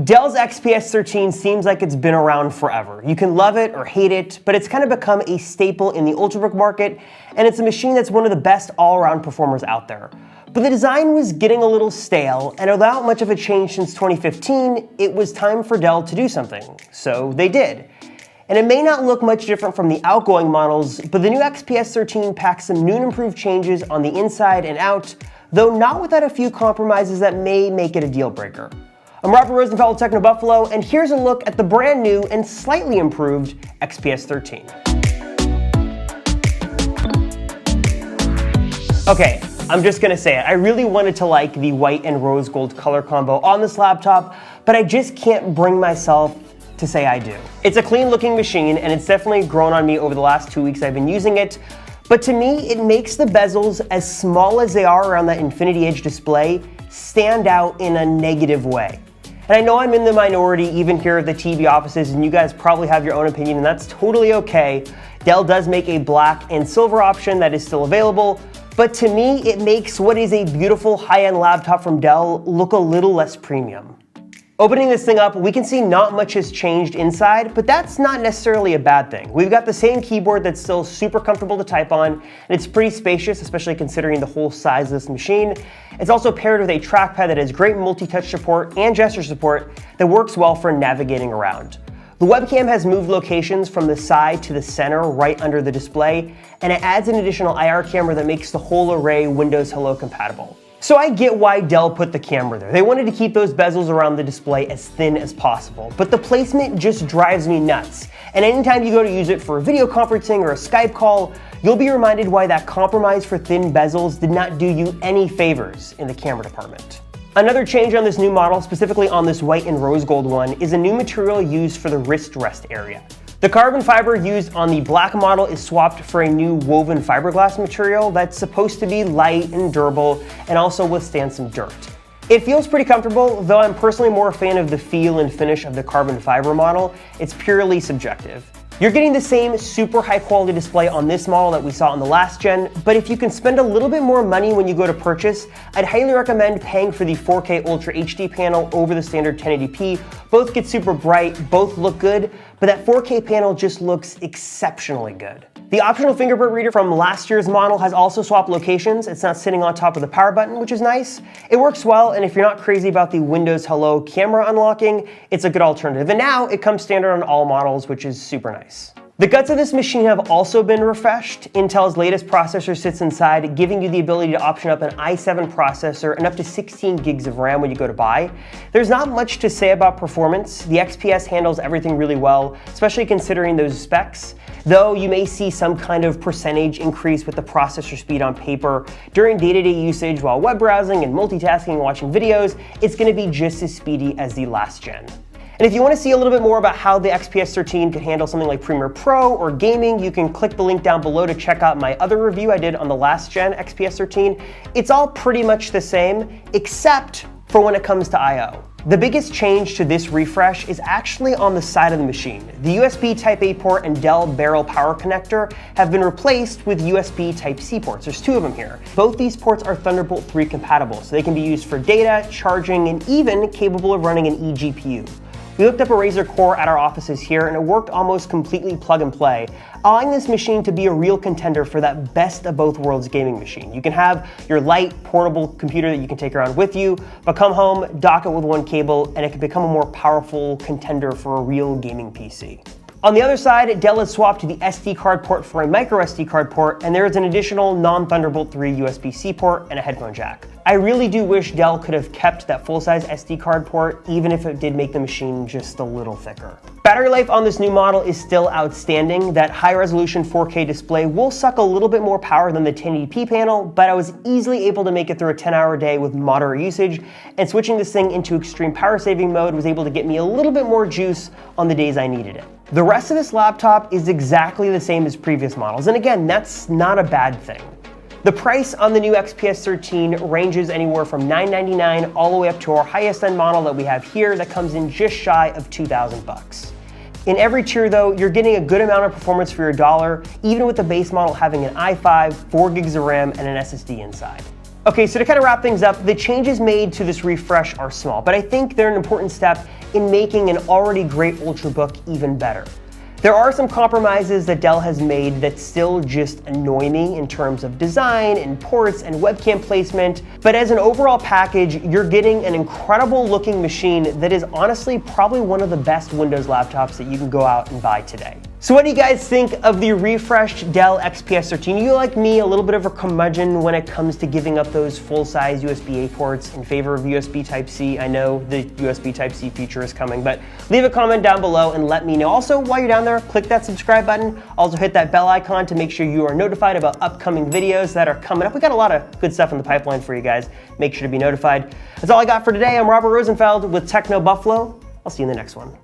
Dell's XPS 13 seems like it's been around forever. You can love it or hate it, but it's kind of become a staple in the ultrabook market, and it's a machine that's one of the best all-around performers out there. But the design was getting a little stale, and without much of a change since 2015, it was time for Dell to do something. So they did. And it may not look much different from the outgoing models, but the new XPS 13 packs some new and improved changes on the inside and out, though not without a few compromises that may make it a deal breaker. I'm Robert Rosenfeld with Techno Buffalo, and here's a look at the brand new and slightly improved XPS 13. Okay, I'm just gonna say it. I really wanted to like the white and rose gold color combo on this laptop, but I just can't bring myself to say I do. It's a clean looking machine, and it's definitely grown on me over the last 2 weeks I've been using it, but to me, it makes the bezels, as small as they are around that Infinity Edge display, stand out in a negative way. And I know I'm in the minority even here at the TV offices, and you guys probably have your own opinion, and that's totally okay. Dell does make a black and silver option that is still available, but to me, it makes what is a beautiful high-end laptop from Dell look a little less premium. Opening this thing up, we can see not much has changed inside, but that's not necessarily a bad thing. We've got the same keyboard that's still super comfortable to type on, and it's pretty spacious, especially considering the whole size of this machine. It's also paired with a trackpad that has great multi-touch support and gesture support that works well for navigating around. The webcam has moved locations from the side to the center right under the display, and it adds an additional IR camera that makes the whole array Windows Hello compatible. So I get why Dell put the camera there. They wanted to keep those bezels around the display as thin as possible, but the placement just drives me nuts. And anytime you go to use it for video conferencing or a Skype call, you'll be reminded why that compromise for thin bezels did not do you any favors in the camera department. Another change on this new model, specifically on this white and rose gold one, is a new material used for the wrist rest area. The carbon fiber used on the black model is swapped for a new woven fiberglass material that's supposed to be light and durable and also withstand some dirt. It feels pretty comfortable, though I'm personally more a fan of the feel and finish of the carbon fiber model. It's purely subjective. You're getting the same super high quality display on this model that we saw on the last gen, but if you can spend a little bit more money when you go to purchase, I'd highly recommend paying for the 4K Ultra HD panel over the standard 1080p. Both get super bright, both look good, but that 4K panel just looks exceptionally good. The optional fingerprint reader from last year's model has also swapped locations. It's not sitting on top of the power button, which is nice. It works well, and if you're not crazy about the Windows Hello camera unlocking, it's a good alternative. And now it comes standard on all models, which is super nice. The guts of this machine have also been refreshed. Intel's latest processor sits inside, giving you the ability to option up an i7 processor and up to 16 gigs of RAM when you go to buy. There's not much to say about performance. The XPS handles everything really well, especially considering those specs, though you may see some kind of percentage increase with the processor speed on paper. During day-to-day usage while web browsing and multitasking and watching videos, it's going to be just as speedy as the last gen. And if you want to see a little bit more about how the XPS 13 could handle something like Premiere Pro or gaming, you can click the link down below to check out my other review I did on the last gen XPS 13. It's all pretty much the same, except for when it comes to I/O. The biggest change to this refresh is actually on the side of the machine. The USB Type-A port and Dell Barrel power connector have been replaced with USB Type-C ports. There's two of them here. Both these ports are Thunderbolt 3 compatible, so they can be used for data, charging, and even capable of running an eGPU. We looked up a Razer Core at our offices here, and it worked almost completely plug and play, allowing this machine to be a real contender for that best of both worlds gaming machine. You can have your light, portable computer that you can take around with you, but come home, dock it with one cable, and it can become a more powerful contender for a real gaming PC. On the other side, Dell has swapped the SD card port for a micro SD card port, and there is an additional non-Thunderbolt 3 USB-C port and a headphone jack. I really do wish Dell could have kept that full-size SD card port, even if it did make the machine just a little thicker. Battery life on this new model is still outstanding. That high-resolution 4K display will suck a little bit more power than the 1080p panel, but I was easily able to make it through a 10-hour day with moderate usage, and switching this thing into extreme power-saving mode was able to get me a little bit more juice on the days I needed it. The rest of this laptop is exactly the same as previous models, and again, that's not a bad thing. The price on the new XPS 13 ranges anywhere from $999 all the way up to our highest end model that we have here that comes in just shy of $2,000. In every tier though, you're getting a good amount of performance for your dollar, even with the base model having an i5, 4 gigs of RAM, and an SSD inside. Okay, so to kind of wrap things up, the changes made to this refresh are small, but I think they're an important step in making an already great Ultrabook even better. There are some compromises that Dell has made that still just annoy me in terms of design and ports and webcam placement, but as an overall package, you're getting an incredible looking machine that is honestly probably one of the best Windows laptops that you can go out and buy today. So what do you guys think of the refreshed Dell XPS 13? You, like me, a little bit of a curmudgeon when it comes to giving up those full-size USB-A ports in favor of USB Type-C. I know the USB Type-C feature is coming, but leave a comment down below and let me know. Also, while you're down there, click that subscribe button. Also hit that bell icon to make sure you are notified about upcoming videos that are coming up. We got a lot of good stuff in the pipeline for you guys. Make sure to be notified. That's all I got for today. I'm Robert Rosenfeld with Techno Buffalo. I'll see you in the next one.